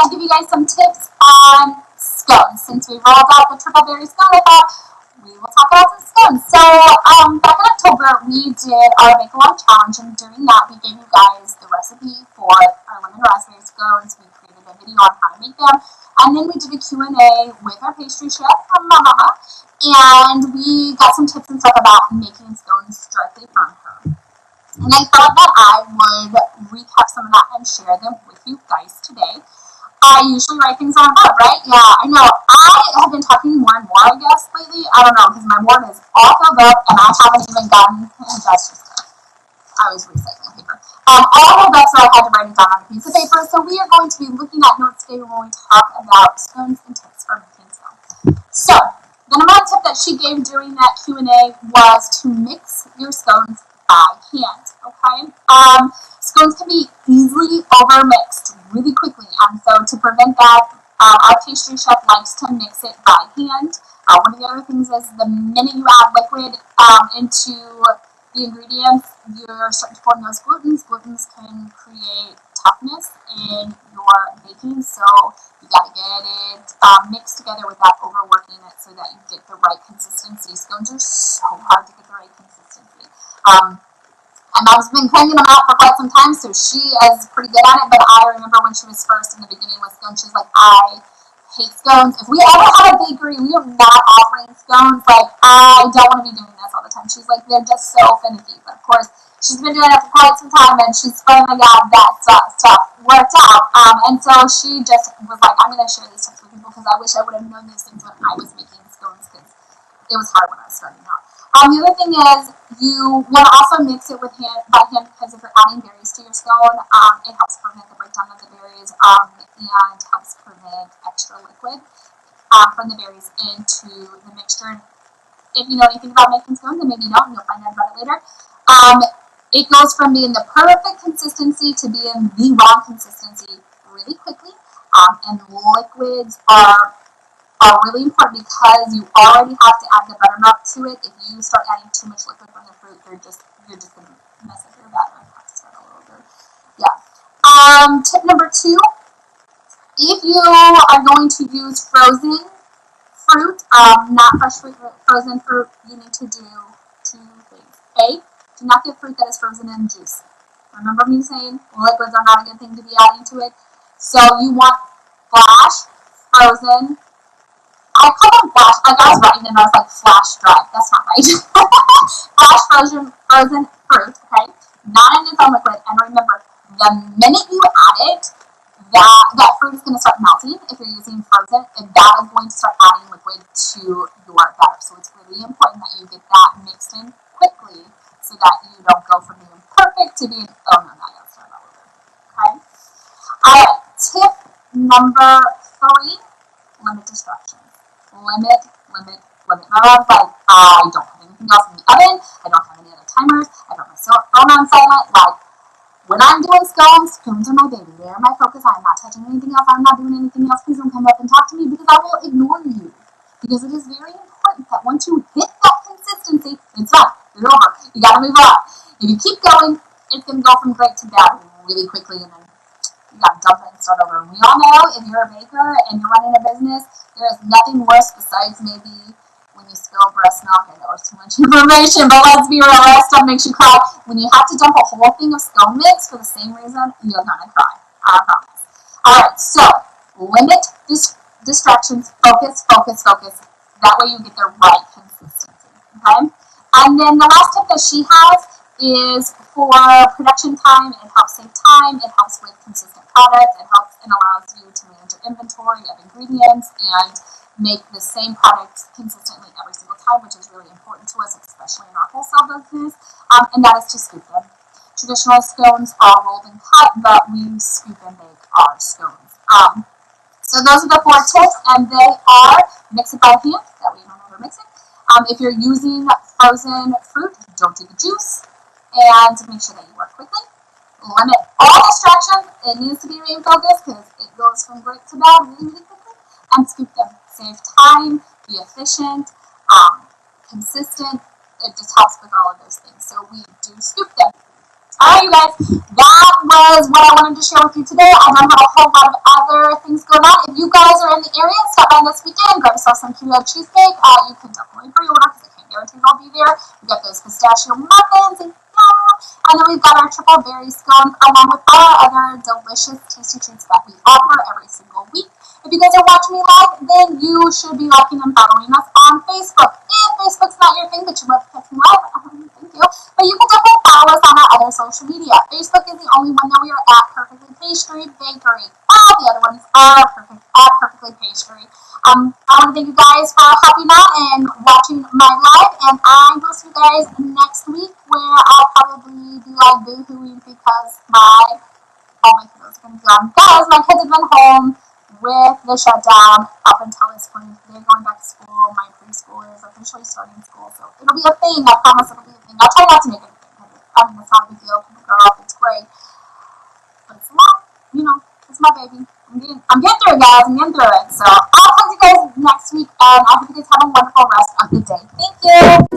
give you guys some tips on scones. Since we rolled out the triple berry scone, I thought we will talk about some scones. So back in October, we did our Bake Along Challenge, and during that, we gave you guys the recipe for our lemon raspberry scones. We created a video on how to make them, and then we did a Q&A with our pastry chef from my mama, and we got some tips and stuff about making scones directly from her. And I thought that I would recap some of that and share them with you guys today. I usually write things on a board, right? Yeah, I know. I have been talking more and more, I guess, lately. I don't know, because my board is all filled up, and I haven't even gotten, that's just, I was recycling paper. All filled up, so I had to write it down on a piece of paper. So we are going to be looking at notes today when we talk about scones and tips for making scones. So, the number one tip that she gave during that Q&A was to mix your scones by hand, okay? Scones can be easily overmixed really quickly, and so to prevent that, our pastry chef likes to mix it by hand. One of the other things is the minute you add liquid into the ingredients, you're starting to form those glutens. Glutens can create toughness in your baking, so you got to get it mixed together without overworking it so that you get the right consistency. Scones are so hard to get the right consistency. My mom's been cranking them out for quite some time, so she is pretty good at it, but I remember when she was first in the beginning with scones, she was like, I hate scones. If we ever have a bakery, we are not offering scones. Like, I don't want to be doing this all the time. She's like, they're just so finicky. But of course, she's been doing it for quite some time, and she's finally got that stuff worked out. And so she just was like, I'm going to share these tips with people because I wish I would have known these things when I was making scones, because it was hard when I was starting out. The other thing is you want to also mix it by hand, because if you're adding berries to your scone, it helps prevent the breakdown of the berries and helps prevent extra liquid from the berries into the mixture. If you know anything about making scones, and maybe you don't, you'll find out about it later. It goes from being the perfect consistency to being the wrong consistency really quickly, and liquids are really important because you already have to add the buttermilk to it. If you start adding too much liquid from the fruit, you're just going to mess up your batter. I have to start all over. Yeah. Tip number 2, if you are going to use frozen fruit, not fresh fruit, but frozen fruit, you need to do 2 things. A, do not get fruit that is frozen in juice. Remember me saying liquids are not a good thing to be adding to it. So you want flash frozen. I call them flash, like I was writing them, I was like flash dried. That's not right. Flash frozen fruit, okay? Not in its own liquid. And remember, the minute you add it, that fruit is going to start melting if you're using frozen, and that is going to start adding liquid to your batter. So it's really important that you get that mixed in quickly so that you don't go from being perfect to being, oh no, now I gotta start all over. Okay? Alright, tip number 3, limit distractions. Limit. My mom's like, I don't have anything else in the oven. I don't have any other timers. I don't have my phone on silent. Like, when I'm doing scones are my baby. They're my focus. I'm not touching anything else. I'm not doing anything else. Please don't come up and talk to me, because I will ignore you. Because it is very important that once you hit that consistency, it's done. It's over. You gotta move on. If you keep going, it's gonna go from great to bad really quickly, and then you gotta dump it and start over. And we all know, if you're a baker and you're running a business, there is nothing worse besides maybe when you spill breast milk. I know it's too much information, but let's be real, that stuff makes you cry. When you have to dump a whole thing of scone mix for the same reason, you're gonna cry. I promise. Alright, so limit distractions, focus. That way you get the right consistency. Okay? And then the last tip that she has is for production time. It helps save time, it helps with consistent products, it helps and allows you to manage your inventory of ingredients and make the same products consistently every single time, which is really important to us, especially in our wholesale business, and that is to scoop them. Traditional scones are rolled and cut, but we scoop and bake our scones. So those are the 4 tips, and they are: mix it by hand, that way you don't overmix it. If you're using frozen fruit, don't do the juice, and make sure that you work quickly. Limit all distractions. It needs to be main focus because it goes from great to bad really quickly. And scoop them. Save time, be efficient, consistent. It just helps with all of those things. So we do scoop them. Alright, you guys, that was what I wanted to share with you today. I don't have a whole lot of other things going on. If you guys are in the area, stop by this weekend, grab yourself some keto cheesecake. You can definitely pre-order because I can't guarantee I'll be there. We got those pistachio muffins and and then we've got our triple berry scones along with our other delicious tasty treats that we offer every single week. If you guys are watching me live, then you should be liking and following us on Facebook. If Facebook's not your thing, but you love to catch me live, thank you. But you can definitely follow us on our other social media. Facebook is the only one that we are at Perfectly Pastry Bakery. All the other ones are Perfectly Pastry. I want to thank you guys for helping out and watching my live, and I will see you guys next week where I'll probably be like boo-hooing because all my kiddos are going to be gone. Guys, my kids have been home with the shutdown up until this point. They're going back to school. My preschool is officially starting school, so it'll be a thing. I promise it'll be a thing. I'll try not to make it a thing. I mean, it's not a big deal. People grow up. It's great. But it's a lot. It's my baby. I'm getting through it, guys. I'm getting through it. So I'll talk to you guys next week, and I hope you guys have a wonderful rest of the day. Thank you.